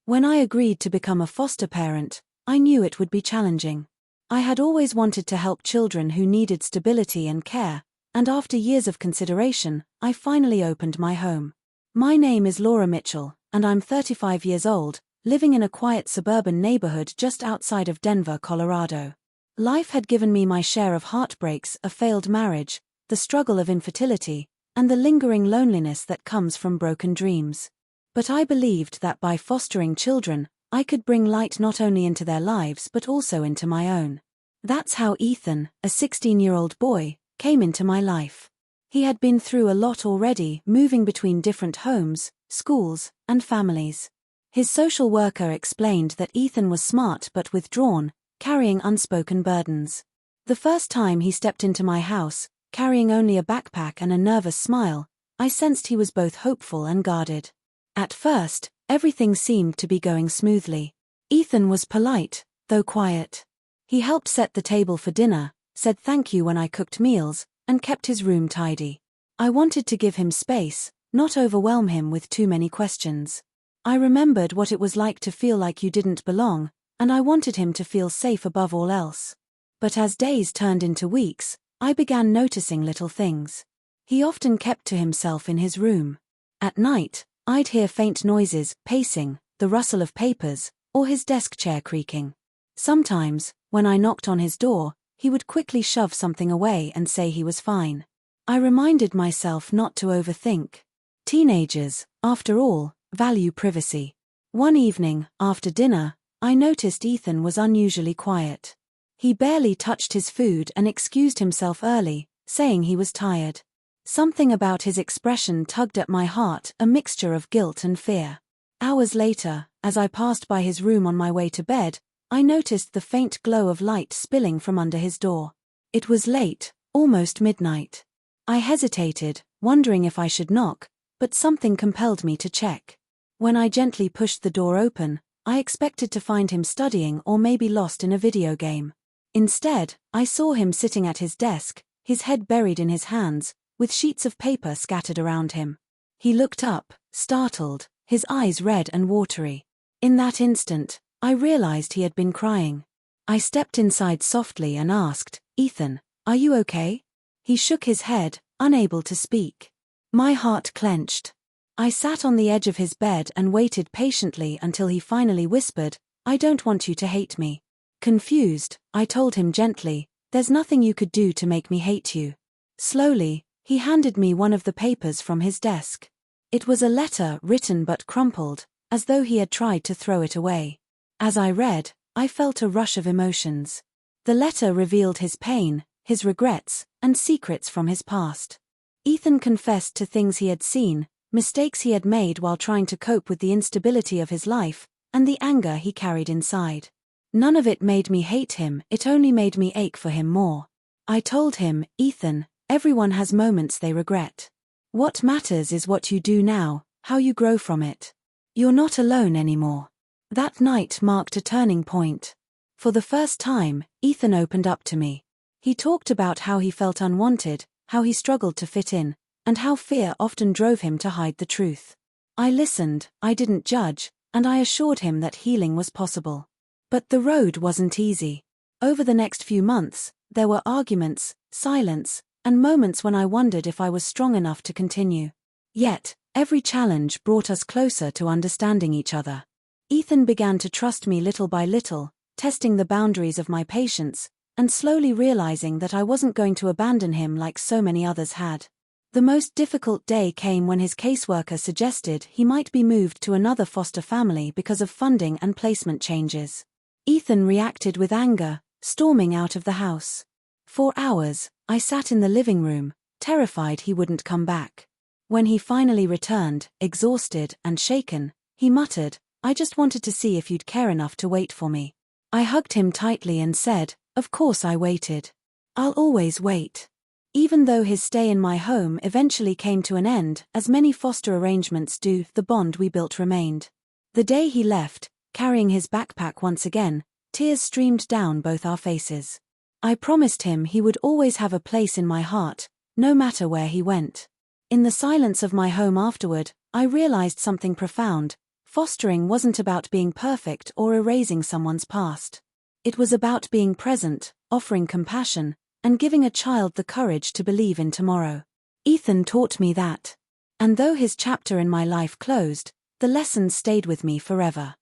When I agreed to become a foster parent, I knew it would be challenging. I had always wanted to help children who needed stability and care, and after years of consideration, I finally opened my home. My name is Laura Mitchell, and I'm 35 years old, living in a quiet suburban neighborhood just outside of Denver, Colorado. Life had given me my share of heartbreaks, a failed marriage, the struggle of infertility, and the lingering loneliness that comes from broken dreams. But I believed that by fostering children, I could bring light not only into their lives but also into my own. That's how Ethan, a 16-year-old boy, came into my life. He had been through a lot already, moving between different homes, schools, and families. His social worker explained that Ethan was smart but withdrawn, carrying unspoken burdens. The first time he stepped into my house, carrying only a backpack and a nervous smile, I sensed he was both hopeful and guarded. At first, everything seemed to be going smoothly. Ethan was polite, though quiet. He helped set the table for dinner, said thank you when I cooked meals, and kept his room tidy. I wanted to give him space, not overwhelm him with too many questions. I remembered what it was like to feel like you didn't belong, and I wanted him to feel safe above all else. But as days turned into weeks, I began noticing little things. He often kept to himself in his room. At night, I'd hear faint noises, pacing, the rustle of papers, or his desk chair creaking. Sometimes, when I knocked on his door, he would quickly shove something away and say he was fine. I reminded myself not to overthink. Teenagers, after all, value privacy. One evening, after dinner, I noticed Ethan was unusually quiet. He barely touched his food and excused himself early, saying he was tired. Something about his expression tugged at my heart, a mixture of guilt and fear. Hours later, as I passed by his room on my way to bed, I noticed the faint glow of light spilling from under his door. It was late, almost midnight. I hesitated, wondering if I should knock, but something compelled me to check. When I gently pushed the door open, I expected to find him studying or maybe lost in a video game. Instead, I saw him sitting at his desk, his head buried in his hands, with sheets of paper scattered around him. He looked up, startled, his eyes red and watery. In that instant, I realized he had been crying. I stepped inside softly and asked, "Ethan, are you okay?" He shook his head, unable to speak. My heart clenched. I sat on the edge of his bed and waited patiently until he finally whispered, "I don't want you to hate me." Confused, I told him gently, "There's nothing you could do to make me hate you." Slowly, he handed me one of the papers from his desk. It was a letter written but crumpled, as though he had tried to throw it away. As I read, I felt a rush of emotions. The letter revealed his pain, his regrets, and secrets from his past. Ethan confessed to things he had seen, mistakes he had made while trying to cope with the instability of his life, and the anger he carried inside. None of it made me hate him, it only made me ache for him more. I told him, "Ethan, everyone has moments they regret. What matters is what you do now, how you grow from it. You're not alone anymore." That night marked a turning point. For the first time, Ethan opened up to me. He talked about how he felt unwanted, how he struggled to fit in, and how fear often drove him to hide the truth. I listened, I didn't judge, and I assured him that healing was possible. But the road wasn't easy. Over the next few months, there were arguments, silence, and moments when I wondered if I was strong enough to continue. Yet, every challenge brought us closer to understanding each other. Ethan began to trust me little by little, testing the boundaries of my patience, and slowly realizing that I wasn't going to abandon him like so many others had. The most difficult day came when his caseworker suggested he might be moved to another foster family because of funding and placement changes. Ethan reacted with anger, storming out of the house. For hours, I sat in the living room, terrified he wouldn't come back. When he finally returned, exhausted and shaken, he muttered, "I just wanted to see if you'd care enough to wait for me." I hugged him tightly and said, "Of course I waited. I'll always wait." Even though his stay in my home eventually came to an end, as many foster arrangements do, the bond we built remained. The day he left, carrying his backpack once again, tears streamed down both our faces. I promised him he would always have a place in my heart, no matter where he went. In the silence of my home afterward, I realized something profound. Fostering wasn't about being perfect or erasing someone's past. It was about being present, offering compassion, and giving a child the courage to believe in tomorrow. Ethan taught me that. And though his chapter in my life closed, the lessons stayed with me forever.